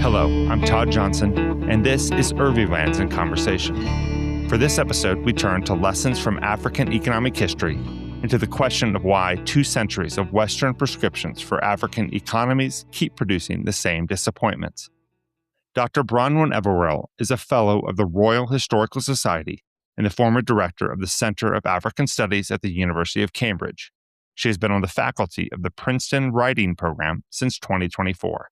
Hello, I'm Todd Johnson, and this is Earlylands in Conversation. For this episode, we turn to lessons from African economic history and to the question of why 2 centuries of Western prescriptions for African economies keep producing the same disappointments. Dr. Bronwen Everill is a fellow of the Royal Historical Society and the former director of the Center of African Studies at the University of Cambridge. She has been on the faculty of the Princeton Writing Program since 2024.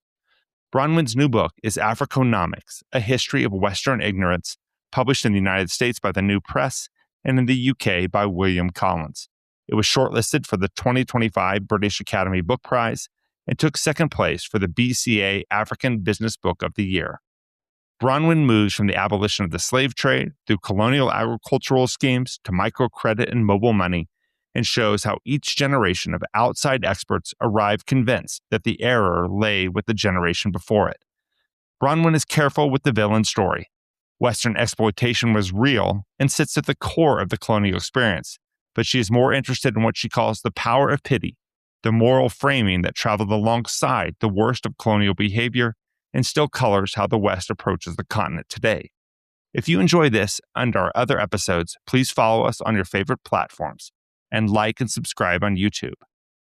Bronwen's new book is Africonomics, A History of Western Ignorance, published in the United States by the New Press and in the UK by William Collins. It was shortlisted for the 2025 British Academy Book Prize and took second place for the BCA African Business Book of the Year. Bronwen moves from the abolition of the slave trade through colonial agricultural schemes to microcredit and mobile money, and shows how each generation of outside experts arrived convinced that the error lay with the generation before it. Bronwen is careful with the villain story. Western exploitation was real and sits at the core of the colonial experience, but she is more interested in what she calls the power of pity, the moral framing that traveled alongside the worst of colonial behavior and still colors how the West approaches the continent today. If you enjoy this and our other episodes, please follow us on your favorite platforms and like and subscribe on YouTube.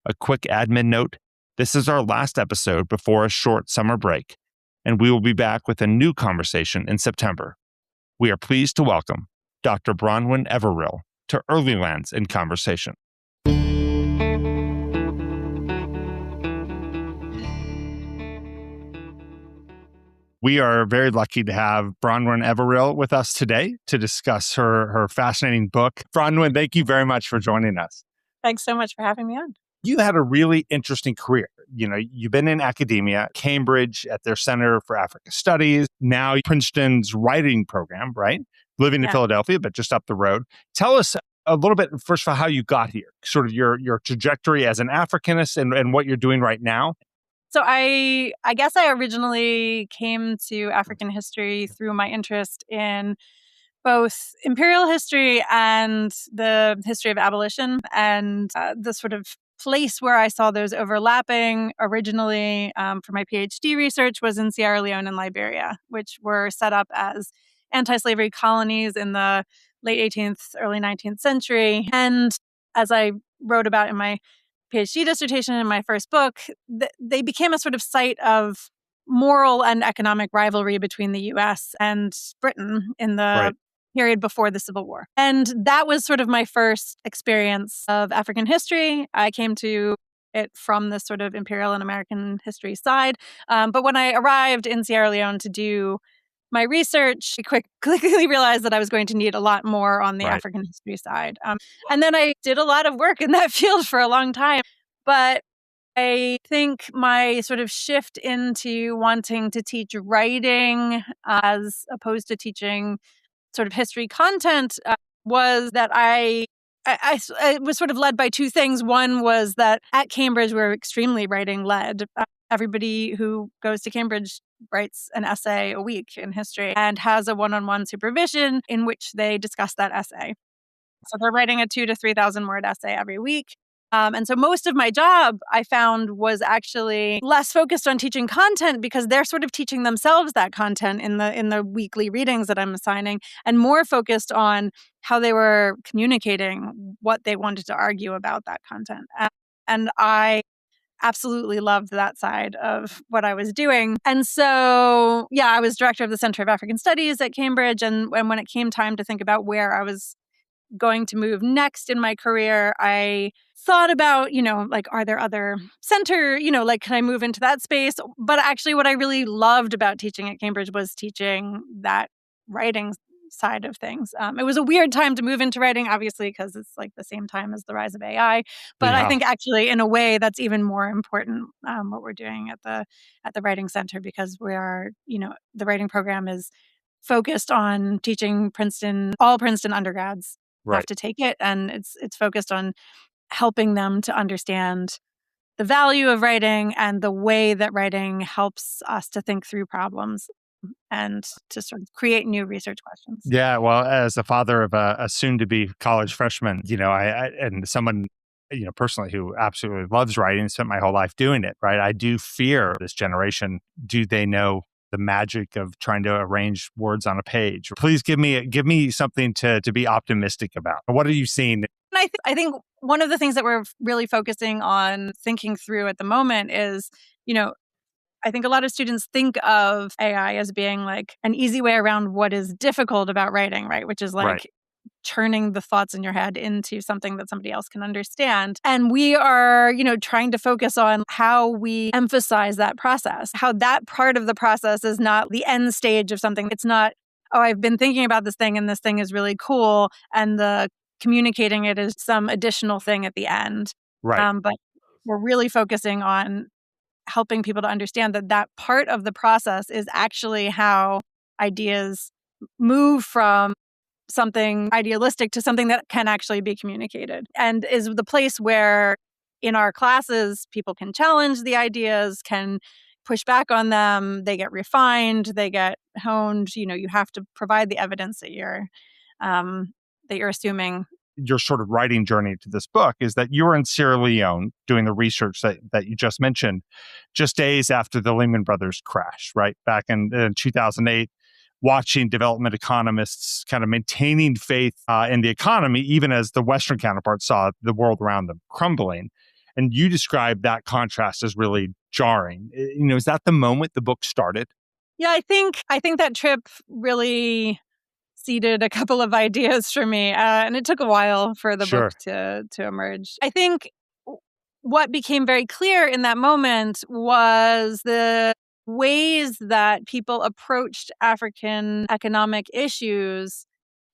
A quick admin note, this is our last episode before a short summer break, and we will be back with a new conversation in September. We are pleased to welcome Dr. Bronwen Everill to Earlylands in Conversation. We are very lucky to have Bronwen Everill with us today to discuss her fascinating book. Bronwen, thank you very much for joining us. Thanks so much for having me on. You had a really interesting career. You've been in academia, Cambridge at their Center for African Studies, now Princeton's writing program, right? Living in Philadelphia, but just up the road. Tell us a little bit, first of all, how you got here, sort of your trajectory as an Africanist and what you're doing right now. So I guess I originally came to African history through my interest in both imperial history and the history of abolition, and the sort of place where I saw those overlapping originally for my PhD research was in Sierra Leone and Liberia, which were set up as anti-slavery colonies in the late 18th, early 19th century. And as I wrote about in my PhD dissertation in my first book, they became a sort of site of moral and economic rivalry between the U.S. and Britain in the period before the Civil War. And that was sort of my first experience of African history. I came to it from this sort of imperial and American history side. But when I arrived in Sierra Leone to do my research, I quickly realized that I was going to need a lot more on the African history side. And then I did a lot of work in that field for a long time. But I think my sort of shift into wanting to teach writing as opposed to teaching sort of history content was that I was sort of led by 2 things. One was that at Cambridge, we're extremely writing led. Everybody who goes to Cambridge writes an essay a week in history and has a one-on-one supervision in which they discuss that essay. So they're writing a 2,000 to 3,000 word essay every week. And so most of my job, I found, was actually less focused on teaching content because they're sort of teaching themselves that content in the weekly readings that I'm assigning, and more focused on how they were communicating what they wanted to argue about that content. And I absolutely loved that side of what I was doing. And so, I was director of the Center of African Studies at Cambridge. And when it came time to think about where I was going to move next in my career, I thought about, are there other center, can I move into that space? But actually what I really loved about teaching at Cambridge was teaching that writing side of things. It was a weird time to move into writing, obviously, because it's like the same time as the rise of AI. But I think actually, in a way, that's even more important, what we're doing at the Writing Center, because we are, the writing program is focused on teaching all Princeton undergrads have to take it, and it's focused on helping them to understand the value of writing and the way that writing helps us to think through problems and to sort of create new research questions. Yeah, well, as a father of a soon-to-be college freshman, and someone, personally who absolutely loves writing, spent my whole life doing it, right? I do fear this generation. Do they know the magic of trying to arrange words on a page. Please give me something to be optimistic about. What are you seeing? I think one of the things that we're really focusing on thinking through at the moment is, I think a lot of students think of AI as being like an easy way around what is difficult about writing, right? Which is like Right. turning the thoughts in your head into something that somebody else can understand. And we are, trying to focus on how we emphasize that process, how that part of the process is not the end stage of something. It's not, oh, I've been thinking about this thing and this thing is really cool. And the communicating it is some additional thing at the end. Right. But we're really focusing on helping people to understand that that part of the process is actually how ideas move from something idealistic to something that can actually be communicated, and is the place where in our classes people can challenge the ideas, can push back on them, they get refined, they get honed. You have to provide the evidence that you're assuming. Your sort of writing journey to this book is that you were in Sierra Leone doing the research that you just mentioned, just days after the Lehman Brothers crash, right? Back in 2008, watching development economists kind of maintaining faith in the economy, even as the Western counterparts saw the world around them crumbling. And you described that contrast as really jarring. Is that the moment the book started? Yeah, I think that trip really seeded a couple of ideas for me, and it took a while for the Sure. book to emerge. I think what became very clear in that moment was the ways that people approached African economic issues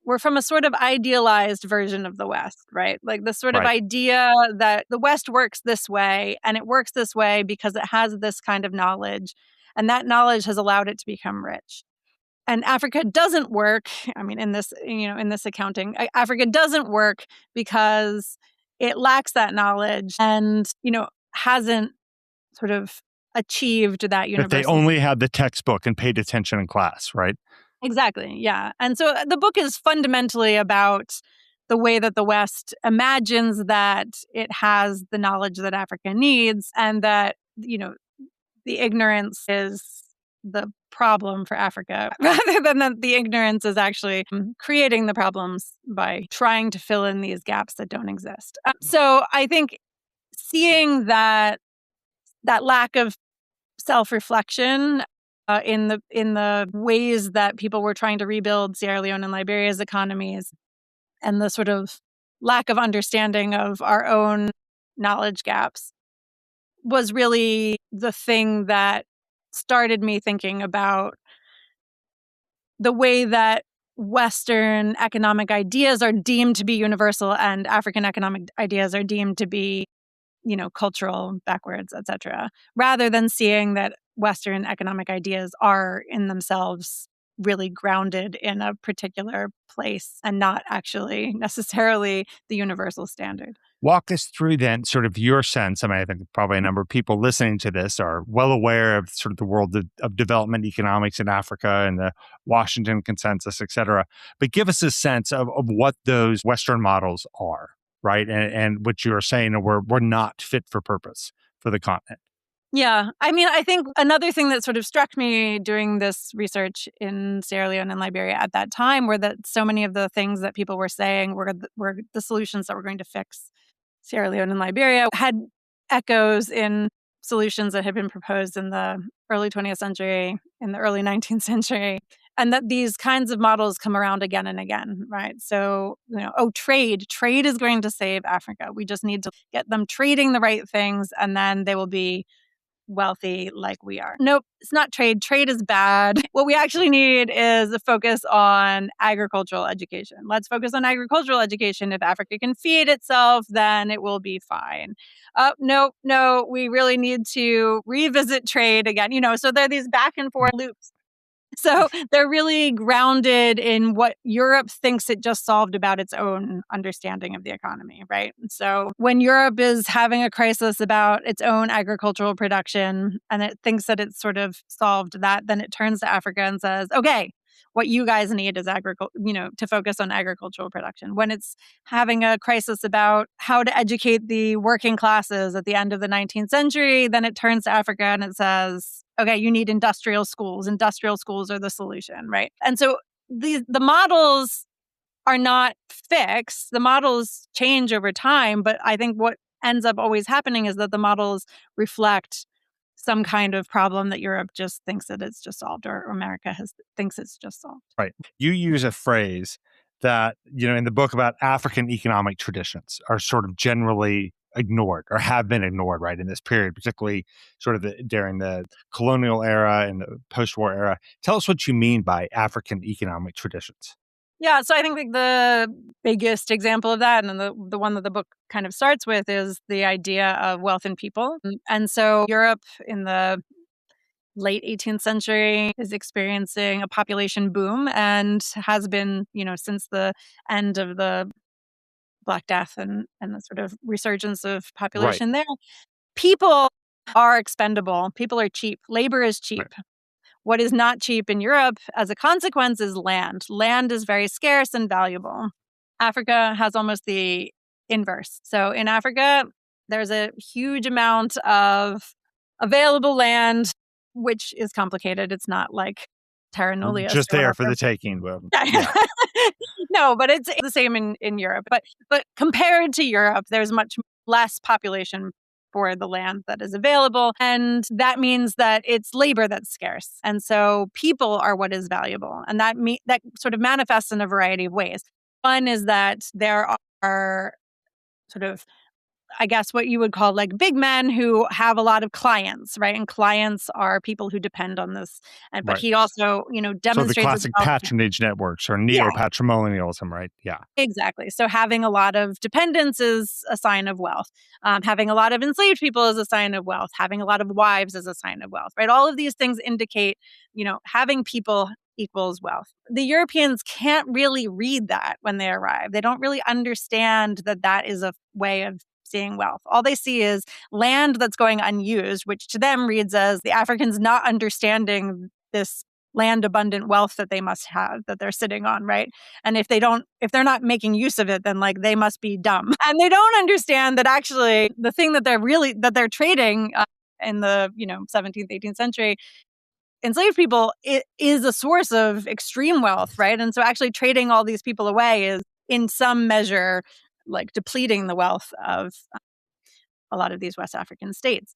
were from a sort of idealized version of the West, right? Like the sort of Right. idea that the West works this way, and it works this way because it has this kind of knowledge, and that knowledge has allowed it to become rich. And Africa doesn't work. I mean, in this accounting, Africa doesn't work because it lacks that knowledge and, hasn't sort of achieved that If they universal. only had the textbook and paid attention in class, right? Exactly. Yeah. And so the book is fundamentally about the way that the West imagines that it has the knowledge that Africa needs, and that, the ignorance is the problem for Africa rather than that the ignorance is actually creating the problems by trying to fill in these gaps that don't exist. So I think seeing that lack of self-reflection in the ways that people were trying to rebuild Sierra Leone and Liberia's economies, and the sort of lack of understanding of our own knowledge gaps, was really the thing that started me thinking about the way that Western economic ideas are deemed to be universal and African economic ideas are deemed to be, cultural, backwards, etc., rather than seeing that Western economic ideas are in themselves really grounded in a particular place and not actually necessarily the universal standard. Walk us through then sort of your sense. I mean, I think probably a number of people listening to this are well aware of sort of the world of development economics in Africa and the Washington Consensus, et cetera. But give us a sense of what those Western models are, right? And what you're saying we're not fit for purpose for the continent. Yeah. I mean, I think another thing that sort of struck me doing this research in Sierra Leone and Liberia at that time were that so many of the things that people were saying were the solutions that were going to fix Sierra Leone and Liberia had echoes in solutions that had been proposed in the early 20th century, in the early 19th century, and that these kinds of models come around again and again, right? So, trade is going to save Africa. We just need to get them trading the right things, and then they will be wealthy like we are. Nope, it's not trade. Trade is bad. What we actually need is a focus on agricultural education. Let's focus on agricultural education. If Africa can feed itself, then it will be fine. No, we really need to revisit trade again. So there are these back and forth loops. So they're really grounded in what Europe thinks it just solved about its own understanding of the economy, right? So when Europe is having a crisis about its own agricultural production and it thinks that it's sort of solved that, then it turns to Africa and says, okay, what you guys need is to focus on agricultural production. When it's having a crisis about how to educate the working classes at the end of the 19th century, then it turns to Africa and it says, okay, you need industrial schools. Industrial schools are the solution, right? And so the models are not fixed. The models change over time, but I think what ends up always happening is that the models reflect some kind of problem that Europe just thinks that it's just solved, or America thinks it's just solved. Right. You use a phrase that, in the book about African economic traditions are sort of generally ignored or have been ignored, right, in this period, particularly sort of during the colonial era and the post-war era. Tell us what you mean by African economic traditions. Yeah, so I think like the biggest example of that, and the one that the book kind of starts with, is the idea of wealth in people. And so Europe in the late 18th century is experiencing a population boom and has been, since the end of the Black Death and the sort of resurgence of population there. People are expendable. People are cheap. Labor is cheap. Right. What is not cheap in Europe, as a consequence, is land. Land is very scarce and valuable. Africa has almost the inverse. So in Africa, there's a huge amount of available land, which is complicated. It's not like terra nullius. Just there for the taking. Yeah. No, but it's the same in Europe. But compared to Europe, there's much less population for the land that is available. And that means that it's labor that's scarce. And so people are what is valuable. And that sort of manifests in a variety of ways. One is that there are sort of, I guess, what you would call like big men who have a lot of clients, right? And clients are people who depend on this. But he also, demonstrates... So the classic patronage networks or neo-patrimonialism, right? Yeah. Exactly. So having a lot of dependents is a sign of wealth. Having a lot of enslaved people is a sign of wealth. Having a lot of wives is a sign of wealth, right? All of these things indicate, having people equals wealth. The Europeans can't really read that when they arrive. They don't really understand that that is a way of seeing wealth. All they see is land that's going unused, which to them reads as the Africans not understanding this land abundant wealth that they must have, that they're sitting on, right? And if they're not making use of it, then like they must be dumb. And they don't understand that actually the thing that they're trading in the 17th, 18th century, enslaved people, it is a source of extreme wealth, right? And so actually trading all these people away is in some measure like depleting the wealth of a lot of these West African states.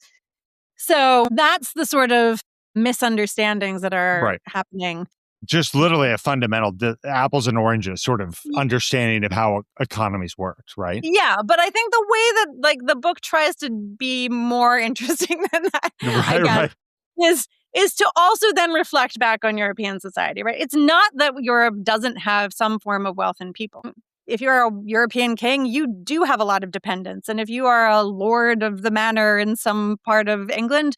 So that's the sort of misunderstandings that are happening. Just literally a fundamental apples and oranges sort of understanding of how economies work, right? Yeah, but I think the way that like the book tries to be more interesting than that, is to also then reflect back on European society, right? It's not that Europe doesn't have some form of wealth in people. If you're a European king, you do have a lot of dependents. And if you are a lord of the manor in some part of England,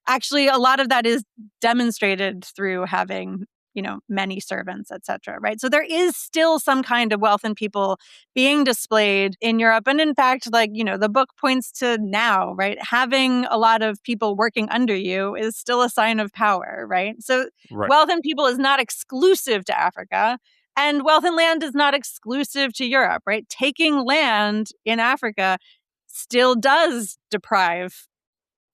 actually a lot of that is demonstrated through having, many servants, etc. Right? So there is still some kind of wealth in people being displayed in Europe. And in fact, the book points to now, right? Having a lot of people working under you is still a sign of power, right? So wealth in people is not exclusive to Africa. And wealth in land is not exclusive to Europe, right? Taking land in Africa still does deprive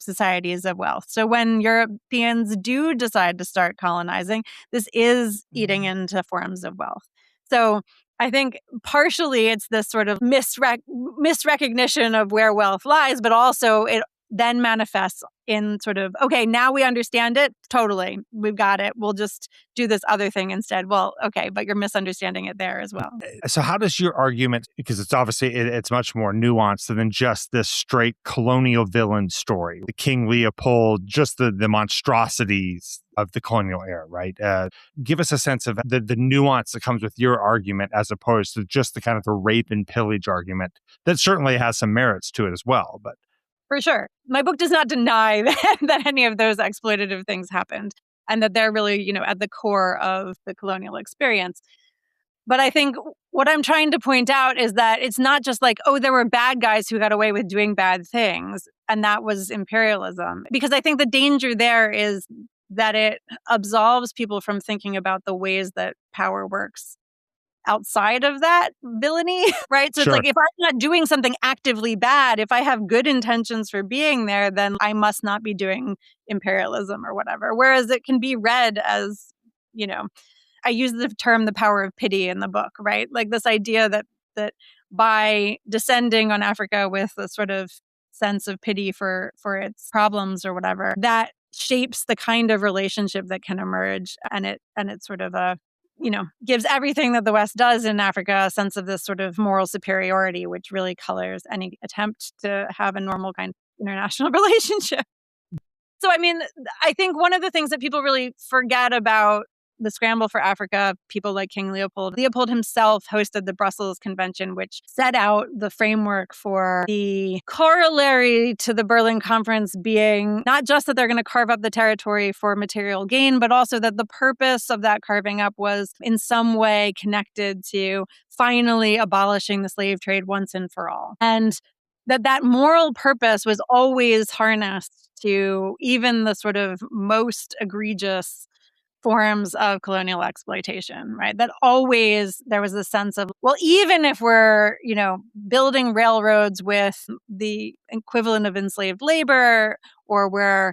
societies of wealth. So when Europeans do decide to start colonizing, this is eating into forms of wealth. So I think partially it's this sort of misrecognition of where wealth lies, but also it then manifests in sort of, okay, now we understand it. Totally. We've got it. We'll just do this other thing instead. Well, okay, but you're misunderstanding it there as well. So how does your argument, because it's obviously, it's much more nuanced than just this straight colonial villain story, the King Leopold, just the monstrosities of the colonial era, right? Give us a sense of the nuance that comes with your argument as opposed to just the kind of the rape and pillage argument that certainly has some merits to it as well, but... For sure. My book does not deny that any of those exploitative things happened and that they're really, at the core of the colonial experience. But I think what I'm trying to point out is that it's not just like, oh, there were bad guys who got away with doing bad things, and that was imperialism. Because I think the danger there is that it absolves people from thinking about the ways that power works outside of that villainy, right? So Sure. it's like, if I'm not doing something actively bad, if I have good intentions for being there, then I must not be doing imperialism or whatever. Whereas it can be read as, I use the term the power of pity in the book, right? Like this idea that by descending on Africa with a sort of sense of pity for its problems or whatever, that shapes the kind of relationship that can emerge, and it's sort of gives everything that the West does in Africa a sense of this sort of moral superiority, which really colors any attempt to have a normal kind of international relationship. So, I think one of the things that people really forget about the scramble for Africa, people like King Leopold. Leopold himself hosted the Brussels Convention, which set out the framework for the corollary to the Berlin Conference being not just that they're going to carve up the territory for material gain, but also that the purpose of that carving up was in some way connected to finally abolishing the slave trade once and for all. And that moral purpose was always harnessed to even the sort of most egregious forms of colonial exploitation, right? That always there was a sense of, well, even if we're, building railroads with the equivalent of enslaved labor, or we're,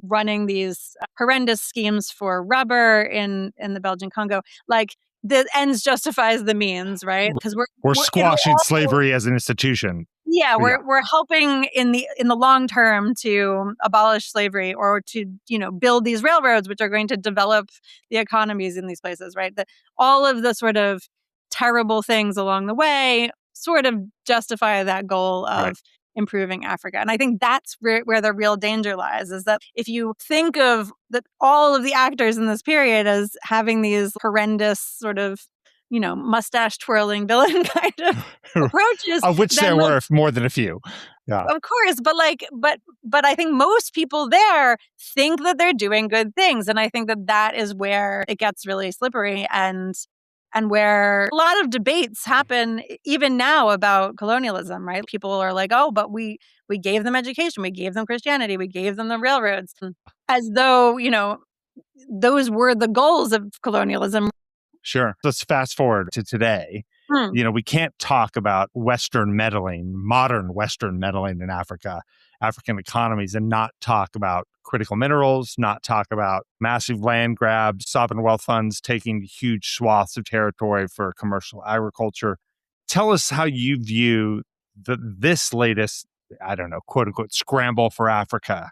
running these horrendous schemes for rubber in the Belgian Congo, like the ends justifies the means, right? Because we're squashing slavery as an institution. Yeah, we're helping in the long term to abolish slavery, or to build these railroads which are going to develop the economies in these places, right? That all of the sort of terrible things along the way sort of justify that goal of improving Africa. And I think that's where the real danger lies, is that if you think of that all of the actors in this period as having these horrendous sort of mustache twirling villain kind of approaches, of which there were more than a few. Yeah, of course, but I think most people there think that they're doing good things, and I think that is where it gets really slippery, and where a lot of debates happen even now about colonialism, right? People are like, oh, but we gave them education, we gave them Christianity, we gave them the railroads, as though those were the goals of colonialism. Sure. Let's fast forward to today. We can't talk about Western meddling, modern Western meddling in Africa, African economies, and not talk about critical minerals, not talk about massive land grabs, sovereign wealth funds taking huge swaths of territory for commercial agriculture. Tell us how you view this latest, quote unquote, scramble for Africa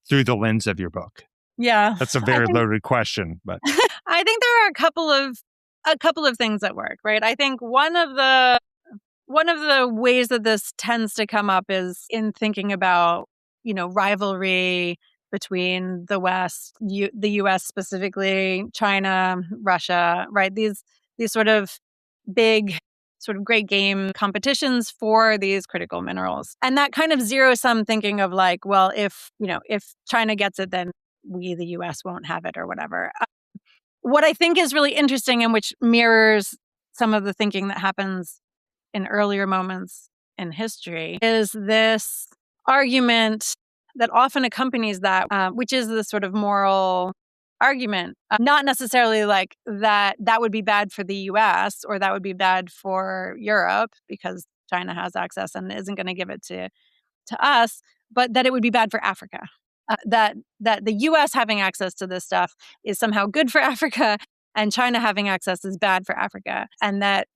through the lens of your book. Yeah. That's a very loaded question, but I think there are a couple of things at work, right? I think one of the ways that this tends to come up is in thinking about, rivalry between the West, the US specifically, China, Russia, right? These sort of big, sort of great game competitions for these critical minerals. And that kind of zero-sum thinking of like, well, if China gets it, then we, the US, won't have it or whatever. What I think is really interesting, and which mirrors some of the thinking that happens in earlier moments in history, is this argument that often accompanies that, which is the sort of moral argument. Not necessarily like that would be bad for the US or that would be bad for Europe because China has access and isn't going to give it to us, but that it would be bad for Africa. That the US having access to this stuff is somehow good for Africa, and China having access is bad for Africa. And that,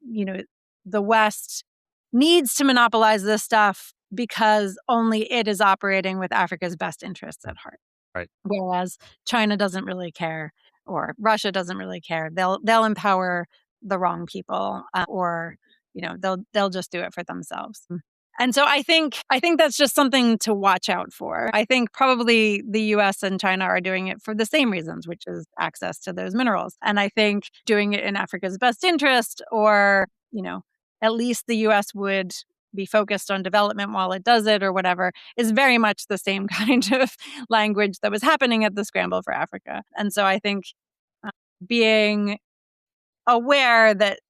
the West needs to monopolize this stuff because only it is operating with Africa's best interests at heart. Right. Whereas China doesn't really care, or Russia doesn't really care. They'll empower the wrong people, or they'll just do it for themselves. And so I think that's just something to watch out for. I think probably the US and China are doing it for the same reasons, which is access to those minerals. And I think doing it in Africa's best interest, or, at least the US would be focused on development while it does it or whatever, is very much the same kind of language that was happening at the scramble for Africa. And so I think being aware that,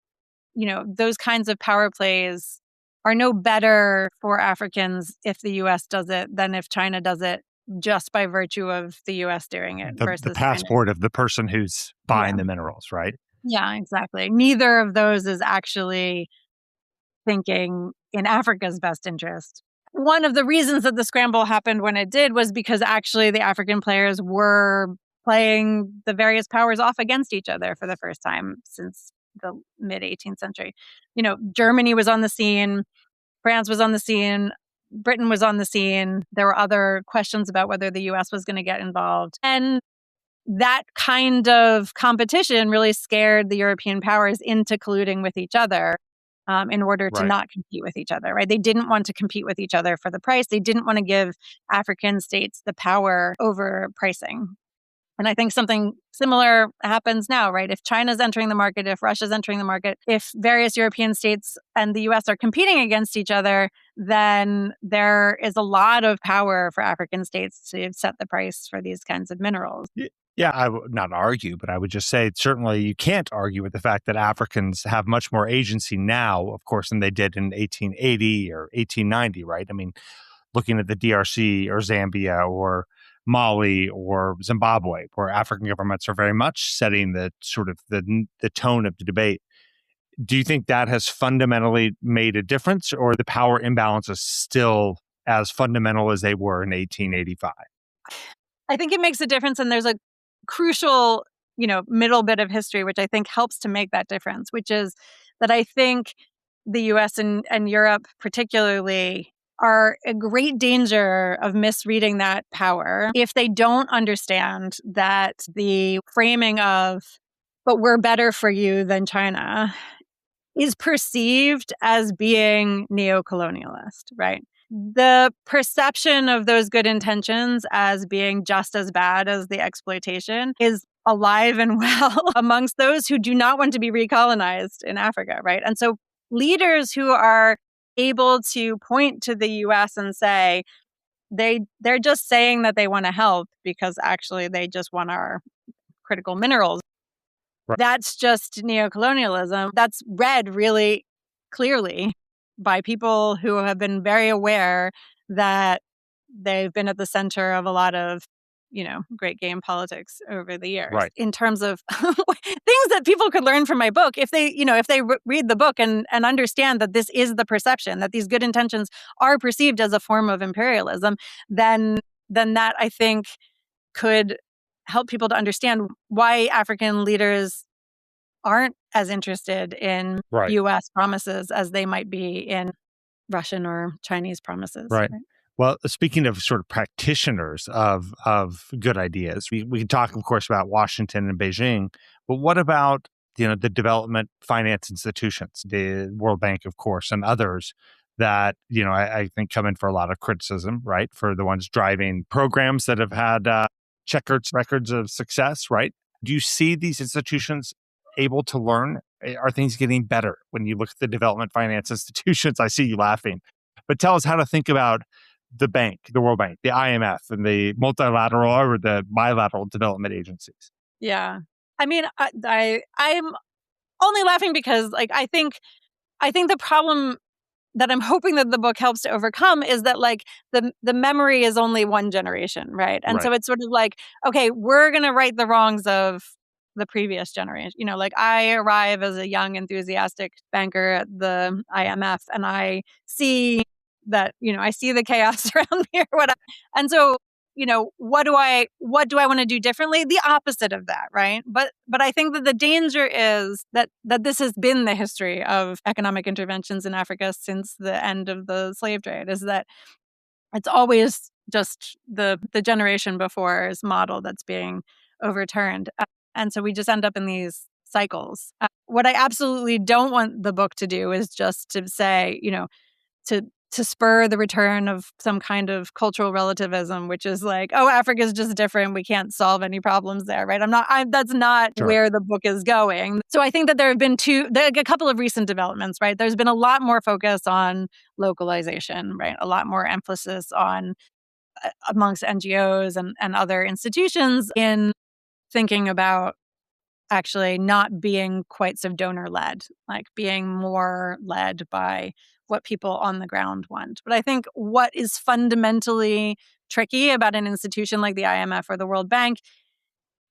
those kinds of power plays are no better for Africans if the US does it than if China does it just by virtue of the U.S. doing it The versus China. passport of the person who's buying the minerals, right? Yeah, exactly. Neither of those is actually thinking in Africa's best interest. One of the reasons that the scramble happened when it did was because actually the African players were playing the various powers off against each other for the first time since the mid 18th century. Germany was on the scene, France was on the scene, Britain was on the scene. There were other questions about whether the US was going to get involved. And that kind of competition really scared the European powers into colluding with each other in order to not compete with each other, right? They didn't want to compete with each other for the price. They didn't want to give African states the power over pricing. And I think something similar happens now, right? If China's entering the market, if Russia's entering the market, if various European states and the US are competing against each other, then there is a lot of power for African states to set the price for these kinds of minerals. Yeah, I would not argue, but I would just say certainly you can't argue with the fact that Africans have much more agency now, of course, than they did in 1880 or 1890, right? I mean, looking at the DRC or Zambia or Mali or Zimbabwe, where African governments are very much setting the sort of the tone of the debate. Do you think that has fundamentally made a difference, or the power imbalance is still as fundamental as they were in 1885? I think it makes a difference, and there's a crucial, middle bit of history, which I think helps to make that difference, which is that I think the US and Europe particularly are a great danger of misreading that power if they don't understand that the framing of, but we're better for you than China, is perceived as being neocolonialist, right? The perception of those good intentions as being just as bad as the exploitation is alive and well amongst those who do not want to be recolonized in Africa, right? And so leaders who are able to point to the US and say, they're just saying that they want to help because actually they just want our critical minerals. Right. That's just neocolonialism. That's read really clearly by people who have been very aware that they've been at the center of a lot of, great game politics over the years. Right. In terms of things that people could learn from my book, if they, read the book and understand that this is the perception, that these good intentions are perceived as a form of imperialism, then that, I think, could help people to understand why African leaders aren't as interested in U.S. promises as they might be in Russian or Chinese promises. Right. Well, speaking of sort of practitioners of good ideas, we can talk, of course, about Washington and Beijing, but what about the development finance institutions, the World Bank, of course, and others that I think come in for a lot of criticism, right? For the ones driving programs that have had checkered records of success, right? Do you see these institutions able to learn? Are things getting better when you look at the development finance institutions? I see you laughing, but tell us how to think about the bank, the World Bank, the IMF, and the multilateral or the bilateral development agencies. Yeah, I mean, I'm only laughing because, I think the problem that I'm hoping that the book helps to overcome is that, the memory is only one generation, right? And so it's sort of like, okay, we're going to right the wrongs of the previous generation. I arrive as a young, enthusiastic banker at the IMF, and I see that, I see the chaos around me or whatever. And so, what do I want to do differently? The opposite of that, right? But I think that the danger is that this has been the history of economic interventions in Africa since the end of the slave trade, is that it's always just the generation before's model that's being overturned. And so we just end up in these cycles. What I absolutely don't want the book to do is just to say, to spur the return of some kind of cultural relativism, which is like, oh, Africa's just different. We can't solve any problems there, right? That's not where the book is going. So I think that there have been a couple of recent developments, right? There's been a lot more focus on localization, right? A lot more emphasis on amongst NGOs and other institutions in thinking about actually not being quite so donor-led, like being more led by what people on the ground want. But I think what is fundamentally tricky about an institution like the IMF or the World Bank,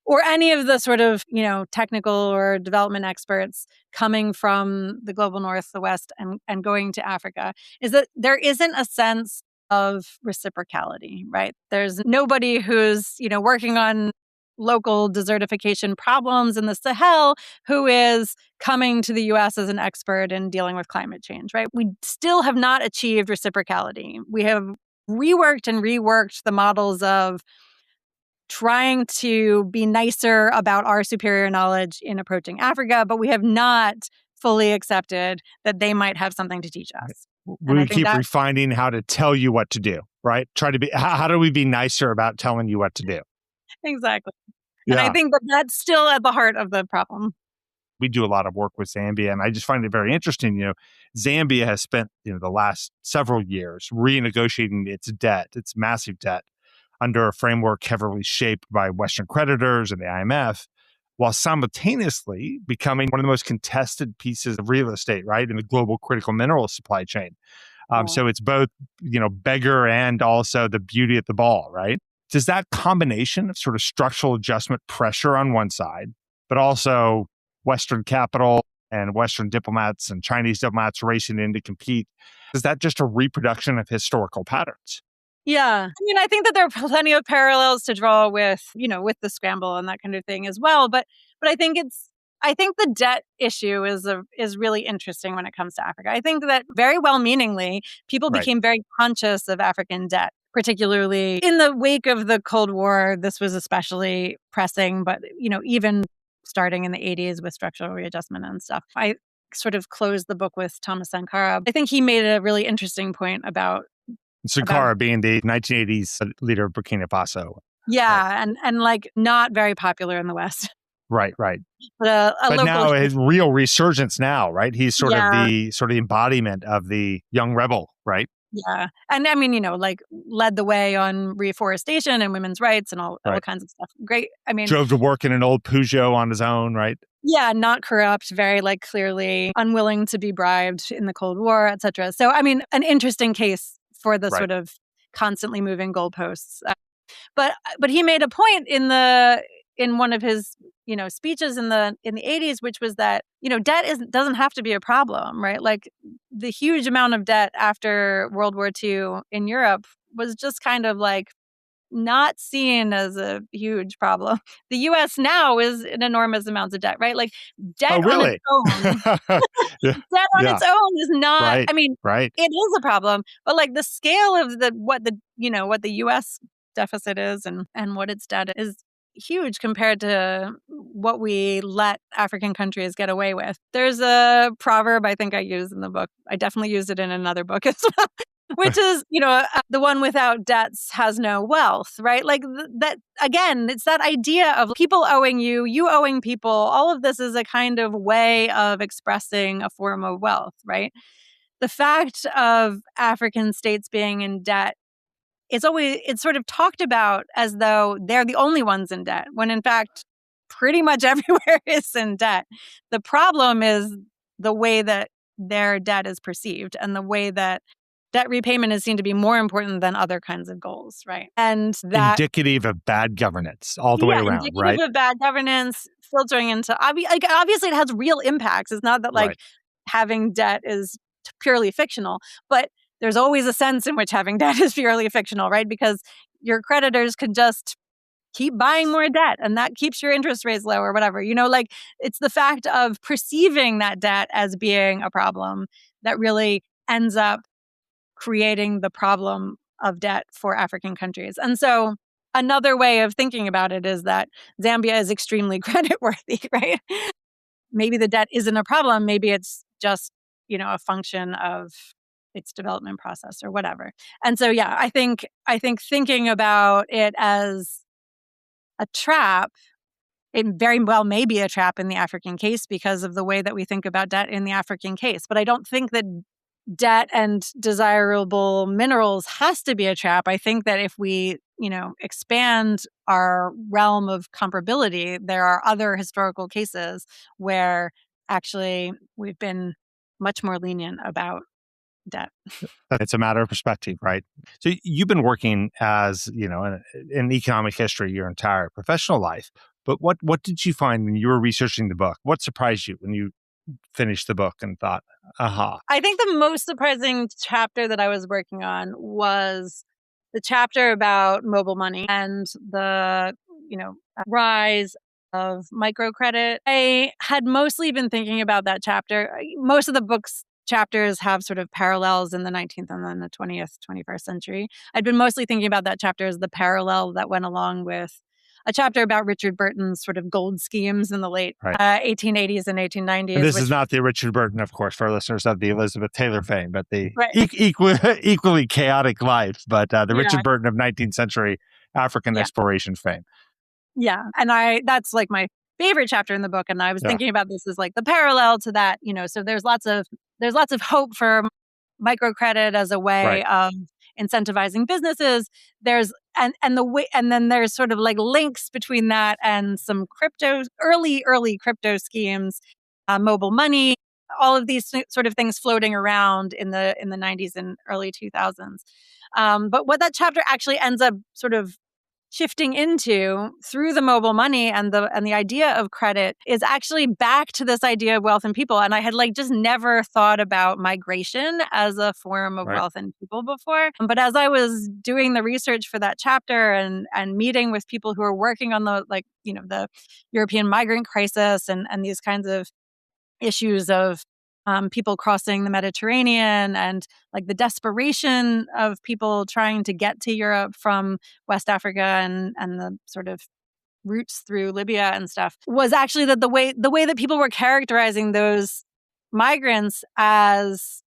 or any of the sort of, technical or development experts coming from the global north, the west, and going to Africa, is that there isn't a sense of reciprocality, right? There's nobody who's, working on local desertification problems in the Sahel who is coming to the US as an expert in dealing with climate change, right? We still have not achieved reciprocality. We have reworked and reworked the models of trying to be nicer about our superior knowledge in approaching Africa, but we have not fully accepted that they might have something to teach us. We keep refining how to tell you what to do, right? How do we be nicer about telling you what to do? Exactly. Yeah. And I think that that's still at the heart of the problem. We do a lot of work with Zambia, and I just find it very interesting. Zambia has spent, the last several years renegotiating its debt, its massive debt, under a framework heavily shaped by Western creditors and the IMF, while simultaneously becoming one of the most contested pieces of real estate, right, in the global critical mineral supply chain. So it's both, beggar and also the beauty at the ball, right? Does that combination of sort of structural adjustment pressure on one side, but also Western capital and Western diplomats and Chinese diplomats racing in to compete, is that just a reproduction of historical patterns? Yeah. I think that there are plenty of parallels to draw with, with the scramble and that kind of thing as well. But I think the debt issue is really interesting when it comes to Africa. I think that very well-meaningly, people became very conscious of African debt, particularly in the wake of the Cold War. This was especially pressing, but, even starting in the 80s with structural readjustment and stuff. I sort of closed the book with Thomas Sankara. I think he made a really interesting point about Sankara being the 1980s leader of Burkina Faso. Yeah, right. and like not very popular in the West. Right. But now his real resurgence now, right? He's sort of the embodiment of the young rebel, right? Yeah. And led the way on reforestation and women's rights and all kinds of stuff. Great. Drove to work in an old Peugeot on his own, right? Yeah, not corrupt, very clearly unwilling to be bribed in the Cold War, et cetera. So, an interesting case for the sort of constantly moving goalposts. But he made a point in one of his speeches in the 80s, which was that debt doesn't have to be a problem, right? Like the huge amount of debt after World War II in Europe was just kind of not seen as a huge problem. The U.S. now is in enormous amounts of debt, right? Like debt on its own. Debt on its own is not. It is a problem, but the scale of what the U.S. deficit is and what its debt is huge compared to what we let African countries get away with. There's a proverb I think I use in the book. I definitely used it in another book as well. Which is, the one without debts has no wealth, right? That, again, it's that idea of people owing you owing people. All of this is a kind of way of expressing a form of wealth, right? The fact of African states being in debt, it's sort of talked about as though they're the only ones in debt, when in fact, pretty much everywhere is in debt. The problem is the way that their debt is perceived and the way that debt repayment is seen to be more important than other kinds of goals, right? And that indicative of bad governance all the way around, indicative right? Of bad governance filtering into obviously it has real impacts. It's not that having debt is purely fictional, but there's always a sense in which having debt is purely fictional, right? Because your creditors could just keep buying more debt and that keeps your interest rates low or whatever. It's the fact of perceiving that debt as being a problem that really ends up creating the problem of debt for African countries. And so another way of thinking about it is that Zambia is extremely creditworthy, right? Maybe the debt isn't a problem. Maybe it's just, a function of its development process or whatever. And so, yeah, I think thinking about it as a trap, it very well may be a trap in the African case because of the way that we think about debt in the African case. But I don't think that debt and desirable minerals has to be a trap. I think that if we, expand our realm of comparability, there are other historical cases where actually we've been much more lenient about debt. It's a matter of perspective, right? So you've been working as, in economic history your entire professional life. But what did you find when you were researching the book? What surprised you when you finished the book and thought, aha? I think the most surprising chapter that I was working on was the chapter about mobile money and the, rise of microcredit. I had mostly been thinking about that chapter. Most of the book's chapters have sort of parallels in the 19th and then the 20th, 21st century. I'd been mostly thinking about that chapter as the parallel that went along with a chapter about Richard Burton's sort of gold schemes in the late 1880s and 1890s. And this is not the Richard Burton, of course, for listeners of the Elizabeth Taylor fame, but the equally chaotic life, but the Richard Burton of 19th century African exploration fame. Yeah. And that's like my favorite chapter in the book. And I was thinking about this as like the parallel to that, so there's lots of hope for microcredit as a way of incentivizing businesses. There's and then there's sort of like links between that and some early crypto schemes, mobile money, all of these sort of things floating around in the 90s and early 2000s. But what that chapter actually ends up sort of shifting into through the mobile money and the idea of credit is actually back to this idea of wealth and people. And I had just never thought about migration as a form of wealth and people before. But as I was doing the research for that chapter and meeting with people who are working on the European migrant crisis and these kinds of issues of people crossing the Mediterranean and like the desperation of people trying to get to Europe from West Africa and the sort of routes through Libya and stuff, was actually that the way that people were characterizing those migrants as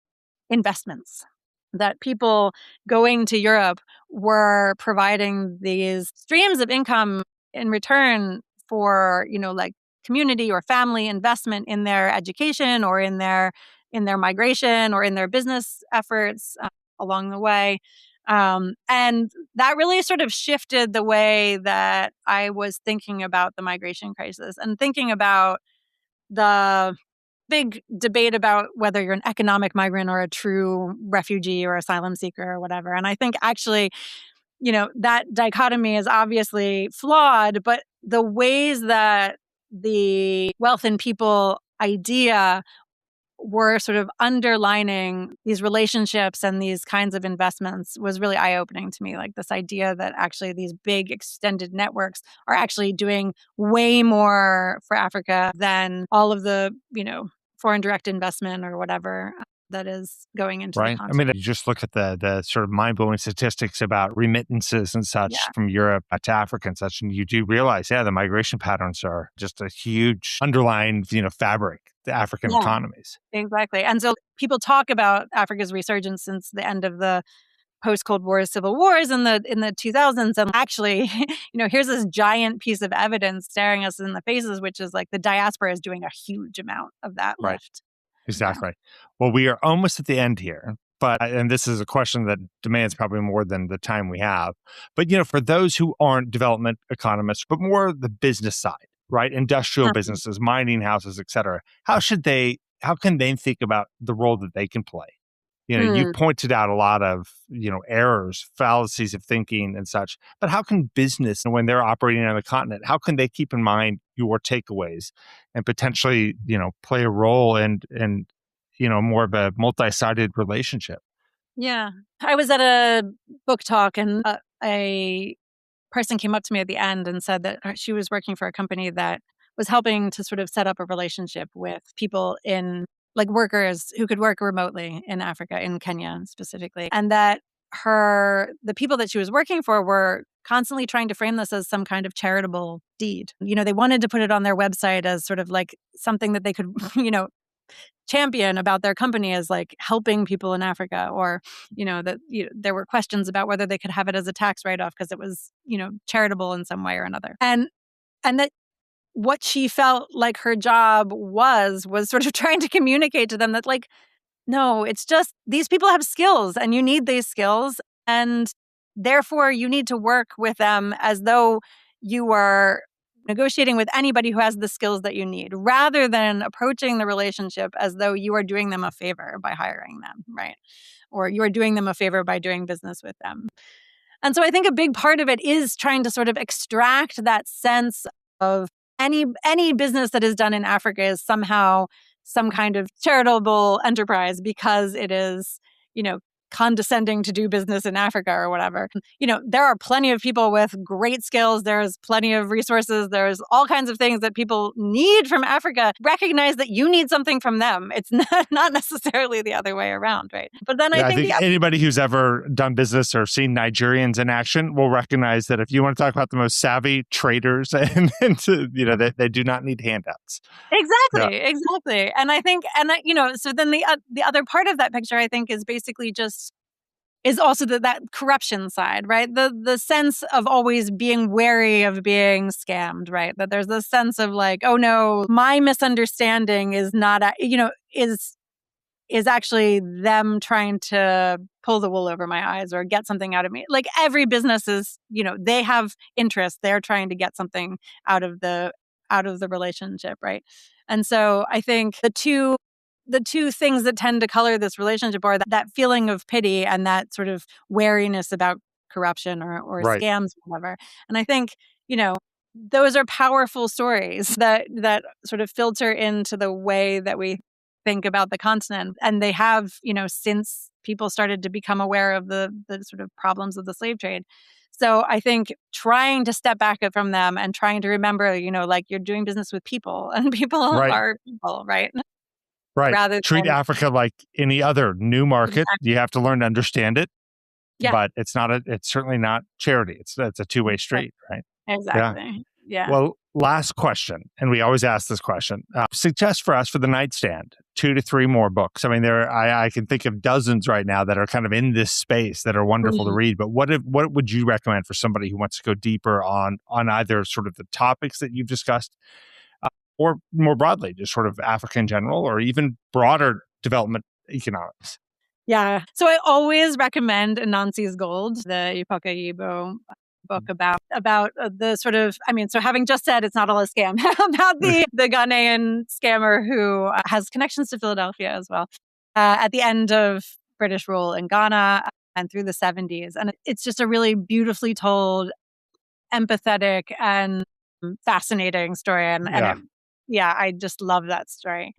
investments, that people going to Europe were providing these streams of income in return for, like community or family investment in their education or in their migration or in their business efforts along the way. And that really sort of shifted the way that I was thinking about the migration crisis and thinking about the big debate about whether you're an economic migrant or a true refugee or asylum seeker or whatever. And I think actually, that dichotomy is obviously flawed, but the ways that the wealth and people idea were sort of underlining these relationships and these kinds of investments was really eye-opening to me. Like this idea that actually these big extended networks are actually doing way more for Africa than all of the, foreign direct investment or whatever that is going into the continent. I mean, you just look at the sort of mind-blowing statistics about remittances and such from Europe to Africa and such, and you do realize, the migration patterns are just a huge underlying, fabric, the African economies. Exactly. And so people talk about Africa's resurgence since the end of the post-Cold War civil wars in the 2000s. And actually, here's this giant piece of evidence staring us in the faces, which is like the diaspora is doing a huge amount of that lift. Exactly. Well, we are almost at the end here, and this is a question that demands probably more than the time we have. But, for those who aren't development economists, but more the business side, right? Industrial businesses, mining houses, et cetera. How can they think about the role that they can play? You pointed out a lot of, errors, fallacies of thinking and such, but how can business, when they're operating on the continent, how can they keep in mind your takeaways and potentially, play a role in more of a multi-sided relationship? Yeah. I was at a book talk and a person came up to me at the end and said that she was working for a company that was helping to sort of set up a relationship with people in like workers who could work remotely in Africa, in Kenya specifically. And that the people that she was working for were constantly trying to frame this as some kind of charitable deed. They wanted to put it on their website as sort of like something that they could, champion about their company as like helping people in Africa, or, that there were questions about whether they could have it as a tax write-off because it was, charitable in some way or another. And that what she felt like her job was sort of trying to communicate to them that like, no, it's just these people have skills and you need these skills. And therefore you need to work with them as though you are negotiating with anybody who has the skills that you need, rather than approaching the relationship as though you are doing them a favor by hiring them, right? Or you are doing them a favor by doing business with them. And so I think a big part of it is trying to sort of extract that sense of any business that is done in Africa is somehow some kind of charitable enterprise because it is, condescending to do business in Africa or whatever. There are plenty of people with great skills. There's plenty of resources. There's all kinds of things that people need from Africa. Recognize that you need something from them. It's not necessarily the other way around, right? But then I think anybody who's ever done business or seen Nigerians in action will recognize that if you want to talk about the most savvy traders, and they do not need handouts. Exactly. And I think, so then the other part of that picture, I think, is basically is also that corruption side, right? The sense of always being wary of being scammed, right? That there's this sense of like, oh no, my misunderstanding is not, is actually them trying to pull the wool over my eyes or get something out of me. Like every business is, they have interest. They're trying to get something out of the relationship, right? And so I think the two things that tend to color this relationship are that feeling of pity and that sort of wariness about corruption or Right. scams or whatever. And I think, those are powerful stories that sort of filter into the way that we think about the continent. And they have, since people started to become aware of the sort of problems of the slave trade. So I think trying to step back from them and trying to remember, like you're doing business with people and people are people, right? Right. Rather treat than Africa like any other new market. Exactly. You have to learn to understand it. Yeah. But it's certainly not charity. It's a two-way street, right? Exactly. Yeah. Well, last question, and we always ask this question. Suggest for us for the nightstand 2 to 3 more books. I mean, I can think of dozens right now that are kind of in this space that are wonderful to read. But what would you recommend for somebody who wants to go deeper on either sort of the topics that you've discussed, or more broadly, just sort of Africa in general, or even broader development economics? Yeah. So I always recommend Anansi's Gold, the Ipoka Yibo book about the sort of, so having just said it's not all a scam, about the Ghanaian scammer who has connections to Philadelphia as well, at the end of British rule in Ghana and through the 70s. And it's just a really beautifully told, empathetic and fascinating story. And I just love that story.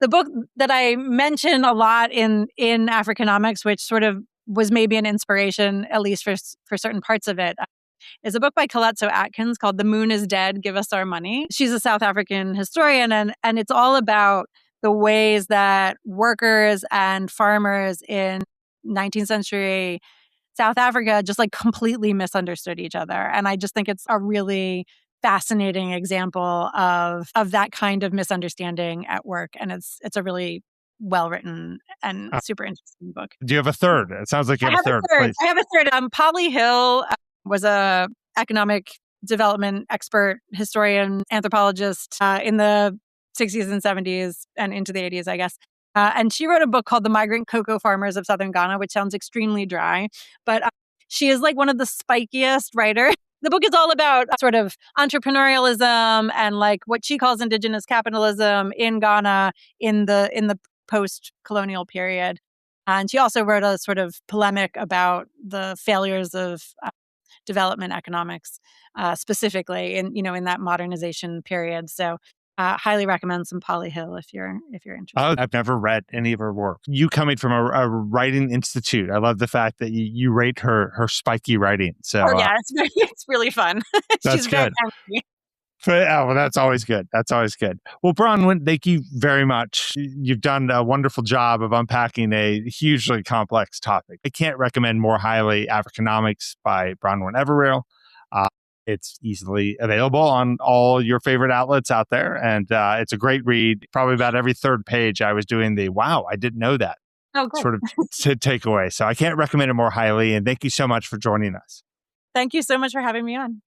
The book that I mention a lot in Africonomics, which sort of was maybe an inspiration, at least for certain parts of it, is a book by Calypso Atkins called The Moon is Dead, Give Us Our Money. She's a South African historian, and it's all about the ways that workers and farmers in 19th century South Africa just like completely misunderstood each other. And I just think it's a really fascinating example of that kind of misunderstanding at work. And it's a really well-written and super interesting book. Do you have a third? It sounds like you have a third. I have a third. Polly Hill was a economic development expert, historian, anthropologist in the 60s and 70s and into the 80s, I guess. And she wrote a book called The Migrant Cocoa Farmers of Southern Ghana, which sounds extremely dry. But she is like one of the spikiest writers. The book is all about sort of entrepreneurialism and like what she calls indigenous capitalism in Ghana in the post-colonial period. And she also wrote a sort of polemic about the failures of development economics, specifically in that modernization period. So highly recommend some Polly Hill if you're interested. I've never read any of her work. You coming from a writing institute, I love the fact that you rate her spiky writing. So it's really fun. She's good. Very well, that's always good. Well, Bronwen, thank you very much. You've done a wonderful job of unpacking a hugely complex topic. I can't recommend more highly Africonomics by Bronwen Everill. It's easily available on all your favorite outlets out there. And it's a great read. Probably about every third page, I was doing wow, I didn't know that sort of takeaway. So I can't recommend it more highly. And thank you so much for joining us. Thank you so much for having me on.